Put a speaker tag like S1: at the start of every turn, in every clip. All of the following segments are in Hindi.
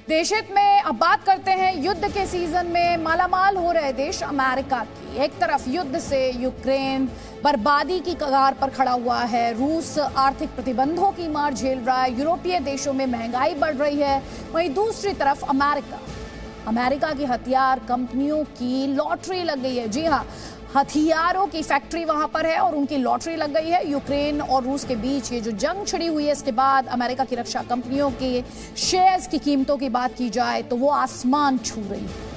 S1: देशहित में अब बात करते हैं युद्ध के सीजन में मालामाल हो रहे देश अमेरिका की। एक तरफ युद्ध से यूक्रेन बर्बादी की कगार पर खड़ा हुआ है, रूस आर्थिक प्रतिबंधों की मार झेल रहा है, यूरोपीय देशों में महंगाई बढ़ रही है। वहीं दूसरी तरफ अमेरिका की हथियार कंपनियों की लॉटरी लग गई है। जी हाँ, हथियारों की फैक्ट्री वहां पर है और उनकी लॉटरी लग गई है। यूक्रेन और रूस के बीच ये जो जंग छिड़ी हुई है, इसके बाद अमेरिका की रक्षा कंपनियों के शेयर्स की कीमतों की बात की जाए तो वो आसमान छू रही है।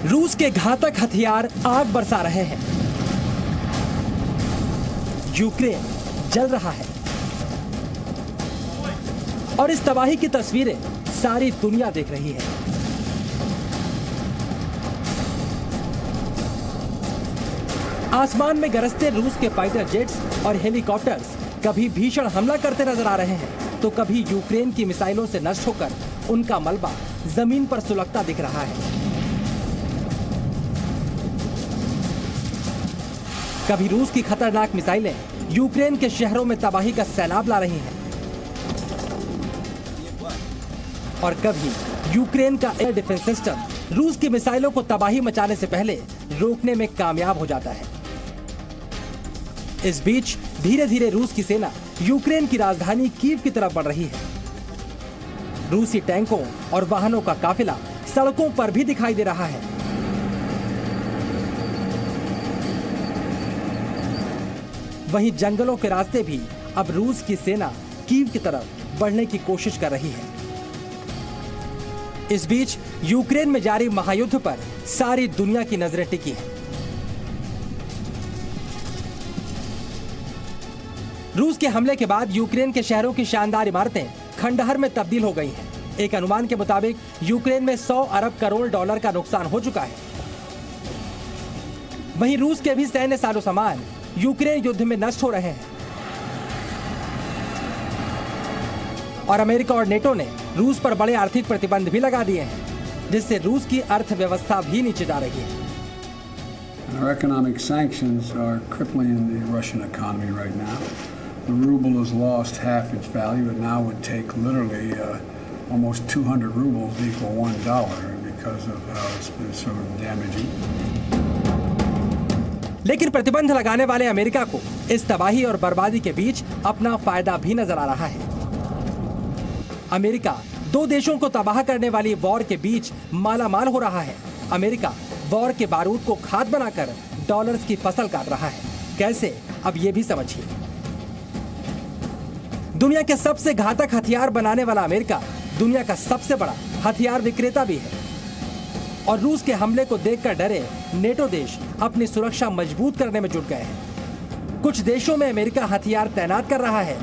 S2: रूस के घातक हथियार आग बरसा रहे हैं। यूक्रेन जल रहा है और इस तबाही की तस्वीरें सारी दुनिया देख रही है। आसमान में गरजते रूस के फाइटर जेट्स और हेलीकॉप्टर्स कभी भीषण हमला करते नजर आ रहे हैं तो कभी यूक्रेन की मिसाइलों से नष्ट होकर उनका मलबा जमीन पर सुलगता दिख रहा है। कभी रूस की खतरनाक मिसाइलें यूक्रेन के शहरों में तबाही का सैलाब ला रही हैं और कभी यूक्रेन का एयर डिफेंस सिस्टम रूस की मिसाइलों को तबाही मचाने से पहले रोकने में कामयाब हो जाता है। इस बीच धीरे धीरे रूस की सेना यूक्रेन की राजधानी कीव की तरफ बढ़ रही है। रूसी टैंकों और वाहनों का काफिला सड़कों पर भी दिखाई दे रहा है। वहीं जंगलों के रास्ते भी अब रूस की सेना कीव की तरफ बढ़ने की कोशिश कर रही है। इस बीच यूक्रेन में जारी महायुद्ध पर सारी दुनिया की नजरें टिकी हैं। रूस के हमले के बाद यूक्रेन के शहरों की शानदार इमारतें खंडहर में तब्दील हो गई हैं। एक अनुमान के मुताबिक यूक्रेन में 100 अरब करोड़ डॉलर का नुकसान हो चुका है। वहीं रूस के भी सैन्य साजो सामान यूक्रेन युद्ध में नष्ट हो रहे हैं और अमेरिका और नेटो ने रूस पर बड़े आर्थिक प्रतिबंध भी लगा दिए हैं, जिससे रूस की अर्थव्यवस्था भी नीचे जा रही है।
S3: Our economic sanctions are crippling the Russian economy right now. The ruble has lost half its value. It now would take literally almost 200 rubles equal $1 because of how it's been sort of damaging.
S2: लेकिन प्रतिबंध लगाने वाले अमेरिका को इस तबाही और बर्बादी के बीच अपना फायदा भी नजर आ रहा है। अमेरिका दो देशों को तबाह करने वाली वॉर के बीच मालामाल हो रहा है। अमेरिका वॉर के बारूद को खाद बनाकर डॉलर्स की फसल काट रहा है। कैसे, अब ये भी समझिए। दुनिया के सबसे घातक हथियार बनाने वाला अमेरिका दुनिया का सबसे बड़ा हथियार विक्रेता भी है और रूस के हमले को देखकर डरे नेटो देश अपनी सुरक्षा मजबूत करने में जुट गए हैं। कुछ देशों में अमेरिका हथियार तैनात कर रहा है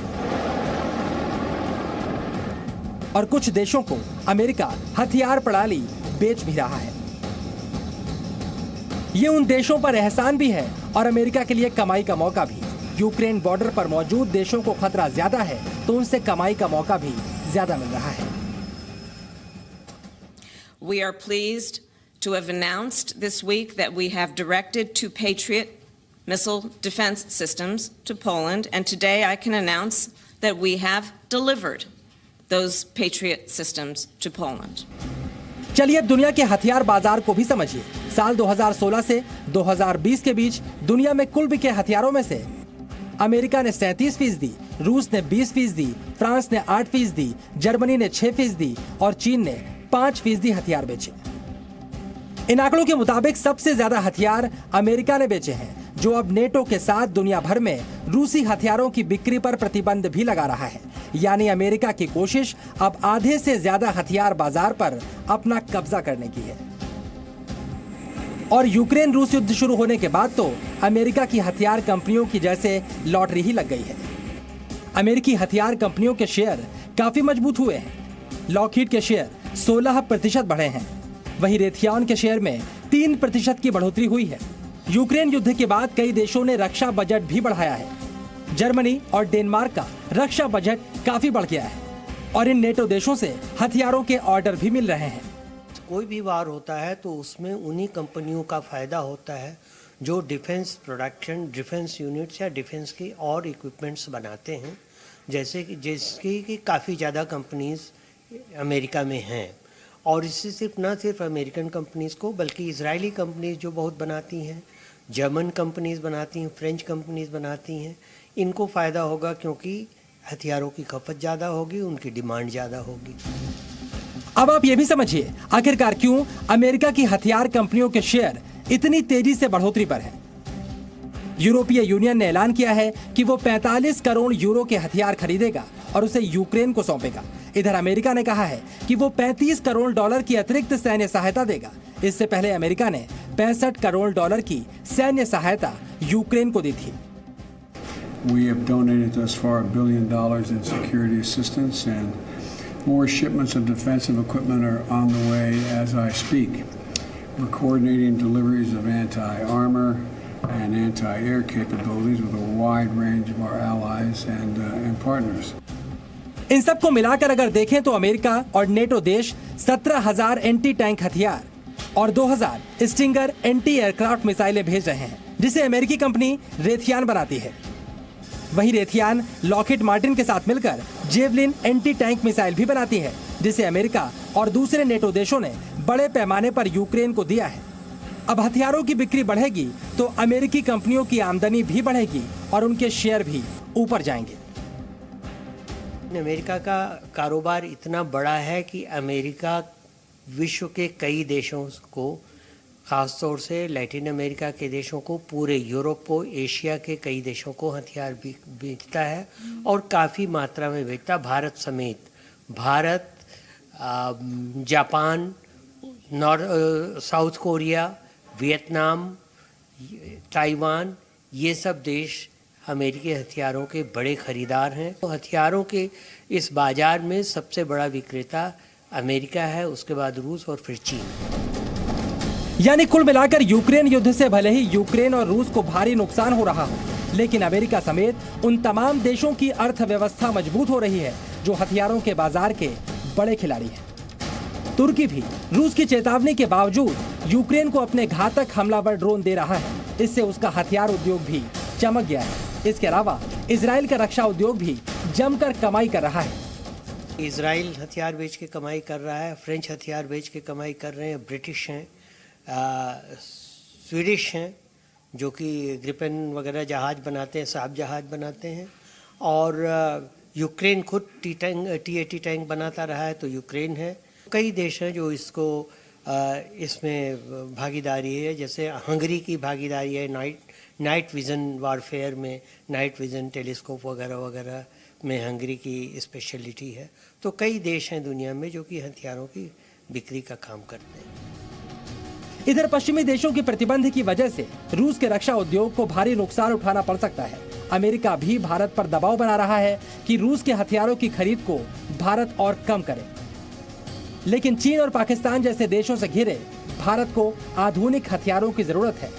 S2: और कुछ देशों को अमेरिका हथियार प्रणाली बेच भी रहा है। ये उन देशों पर एहसान भी है और अमेरिका के लिए कमाई का मौका भी। यूक्रेन बॉर्डर पर मौजूद देशों को खतरा ज्यादा है तो उनसे कमाई का मौका भी ज्यादा मिल रहा है।
S4: We are pleased to have announced this week that we have directed 2 Patriot missile defense systems to Poland, and today I can announce that we have delivered those Patriot systems to Poland.
S2: चलिए अब दुनिया के हथियार बाजार को भी समझिए। साल 2016 से 2020 के बीच दुनिया में कुल बिके हथियारों में से अमेरिका ने 37%, रूस ने 20%, फ्रांस ने 8%, जर्मनी ने 6% और चीन ने 5% हथियार बेचे। इन आंकड़ों के मुताबिक सबसे ज्यादा हथियार अमेरिका ने बेचे हैं, जो अब नेटो के साथ दुनिया भर में रूसी हथियारों की बिक्री पर प्रतिबंध भी लगा रहा है। यानी अमेरिका की कोशिश अब आधे से ज्यादा हथियार बाजार पर अपना कब्जा करने की है। और यूक्रेन रूस युद्ध शुरू होने के बाद तो अमेरिका की हथियार कंपनियों की जैसे लॉटरी ही लग गई है। अमेरिकी हथियार कंपनियों के शेयर काफी मजबूत हुए हैं। लॉकहीड के शेयर 16% बढ़े हैं, वहीं रेथियॉन के शेयर में 3% की बढ़ोतरी हुई है। यूक्रेन युद्ध के बाद कई देशों ने रक्षा बजट भी बढ़ाया है। जर्मनी और डेनमार्क का रक्षा बजट काफी बढ़ गया है और इन नेटो देशों से हथियारों के ऑर्डर भी मिल रहे हैं।
S5: कोई भी वार होता है तो उसमें उन्हीं कंपनियों का फायदा होता है जो डिफेंस प्रोडक्शन, डिफेंस यूनिट्स या डिफेंस की और इक्विपमेंट्स बनाते हैं, जैसे कि जिसकी कि काफ़ी ज़्यादा कंपनीज अमेरिका में हैं। और इससे सिर्फ ना सिर्फ अमेरिकन कंपनीज को बल्कि इजरायली कंपनीज जो बहुत बनाती हैं, जर्मन कंपनीज बनाती हैं, फ्रेंच कंपनीज बनाती हैं, इनको फ़ायदा होगा क्योंकि हथियारों की खपत ज़्यादा होगी, उनकी डिमांड ज़्यादा होगी।
S2: अब आप ये भी समझिए आखिरकार क्यों अमेरिका की हथियार कंपनियों के शेयर इतनी तेजी से बढ़ोतरी पर है। यूरोपीय यूनियन ने ऐलान किया है कि वो 45 करोड़ यूरो के हथियार खरीदेगा और उसे यूक्रेन को सौंपेगा। इधर अमेरिका ने कहा है कि वो 35 करोड़ डॉलर की अतिरिक्त सैन्य सहायता देगा। इससे पहले अमेरिका ने 65 करोड़ डॉलर की सैन्य सहायता यूक्रेन को दी थी।
S3: We have donated thus far $1 billion in security assistance, and more shipments of defensive equipment are on the way as I speak. We're coordinating deliveries of anti-armor and anti-air capabilities with a wide range of our allies and partners.
S2: इन सबको मिलाकर अगर देखें तो अमेरिका और नेटो देश 17,000 एंटी टैंक हथियार और 2,000 स्टिंगर एंटी एयरक्राफ्ट मिसाइलें भेज रहे हैं, जिसे अमेरिकी कंपनी रेथियान बनाती है। वहीं रेथियान लॉकहीड मार्टिन के साथ मिलकर जेवलिन एंटी टैंक मिसाइल भी बनाती है, जिसे अमेरिका और दूसरे नेटो देशों ने बड़े पैमाने पर यूक्रेन को दिया है। अब हथियारों की बिक्री बढ़ेगी तो अमेरिकी कंपनियों की आमदनी भी बढ़ेगी और उनके शेयर भी ऊपर जाएंगे।
S5: अमेरिका का कारोबार इतना बड़ा है कि अमेरिका विश्व के कई देशों को, ख़ासतौर से लैटिन अमेरिका के देशों को, पूरे यूरोप को, एशिया के कई देशों को हथियार भी बेचता है और काफ़ी मात्रा में बेचता, भारत समेत। Bharat, Japan, south Korea, Vietnam, Taiwan, ये सब देश अमेरिकी हथियारों के बड़े खरीदार हैं। तो हथियारों के इस बाजार में सबसे बड़ा विक्रेता अमेरिका है, उसके बाद रूस और फिर चीन।
S2: यानी कुल मिलाकर यूक्रेन युद्ध से भले ही यूक्रेन और रूस को भारी नुकसान हो रहा हो, लेकिन अमेरिका समेत उन तमाम देशों की अर्थव्यवस्था मजबूत हो रही है जो हथियारों के बाजार के बड़े खिलाड़ी हैं। तुर्की भी रूस की चेतावनी के बावजूद यूक्रेन को अपने घातक हमलावर ड्रोन दे रहा है। इससे उसका हथियार उद्योग भी चमक गया है। इसके अलावा इजराइल का रक्षा उद्योग भी जमकर कमाई कर रहा है।
S5: इजराइल हथियार बेच के कमाई कर रहा है, फ्रेंच हथियार बेच के कमाई कर रहे हैं, ब्रिटिश हैं, स्वीडिश हैं जो कि ग्रिपेन वगैरह जहाज़ बनाते हैं, साहब जहाज़ बनाते हैं, और यूक्रेन खुद T-80 टैंक बनाता रहा है तो यूक्रेन है। कई देश हैं जो इसको इसमें भागीदारी है, जैसे हंगरी की भागीदारी है नाइट विज़न वारफेयर में, नाइट विज़न टेलीस्कोप वगैरह वगैरह में हंगरी की स्पेशलिटी है। तो कई देश हैं दुनिया में जो कि हथियारों की बिक्री का काम करते हैं।
S2: इधर पश्चिमी देशों के प्रतिबंध की वजह से रूस के रक्षा उद्योग को भारी नुकसान उठाना पड़ सकता है। अमेरिका भी भारत पर दबाव बना रहा है कि रूस के हथियारों की खरीद को भारत और कम करे। लेकिन चीन और पाकिस्तान जैसे देशों से घिरे भारत को आधुनिक हथियारों की जरूरत है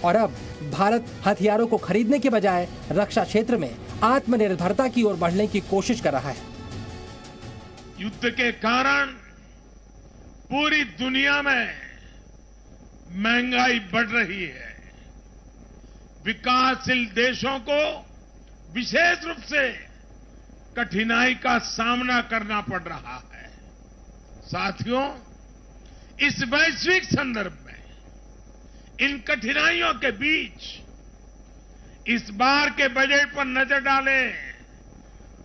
S2: और अब भारत हथियारों को खरीदने के बजाय रक्षा क्षेत्र में आत्मनिर्भरता की ओर बढ़ने की कोशिश कर रहा है।
S6: युद्ध के कारण पूरी दुनिया में महंगाई बढ़ रही है। विकासशील देशों को विशेष रूप से कठिनाई का सामना करना पड़ रहा है। साथियों, इस वैश्विक संदर्भ में इन कठिनाइयों के बीच इस बार के बजट पर नजर डालें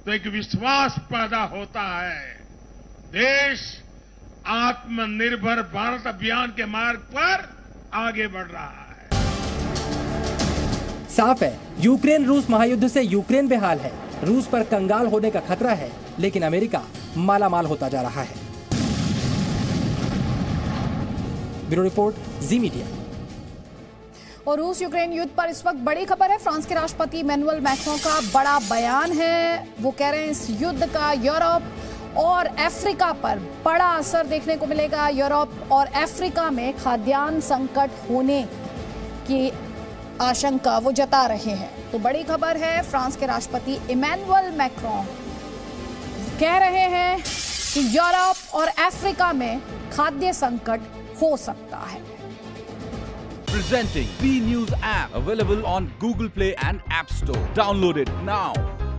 S6: तो एक विश्वास पैदा होता है। देश आत्मनिर्भर भारत अभियान के मार्ग पर आगे बढ़ रहा है।
S2: साफ है, यूक्रेन रूस महायुद्ध से यूक्रेन बेहाल है, रूस पर कंगाल होने का खतरा है, लेकिन अमेरिका मालामाल होता जा रहा है। ब्यूरो रिपोर्ट, जी मीडिया।
S1: और रूस यूक्रेन युद्ध पर इस वक्त बड़ी खबर है। फ्रांस के राष्ट्रपति इमैनुअल मैक्रों का बड़ा बयान है। वो कह रहे हैं इस युद्ध का यूरोप और अफ्रीका पर बड़ा असर देखने को मिलेगा। यूरोप और अफ्रीका में खाद्यान्न संकट होने की आशंका वो जता रहे हैं। तो बड़ी खबर है, फ्रांस के राष्ट्रपति इमैनुअल मैक्रोन कह रहे हैं कि यूरोप और अफ्रीका में खाद्य संकट हो सकता है।
S7: Presenting B News app, available on Google Play and App Store. Download it now.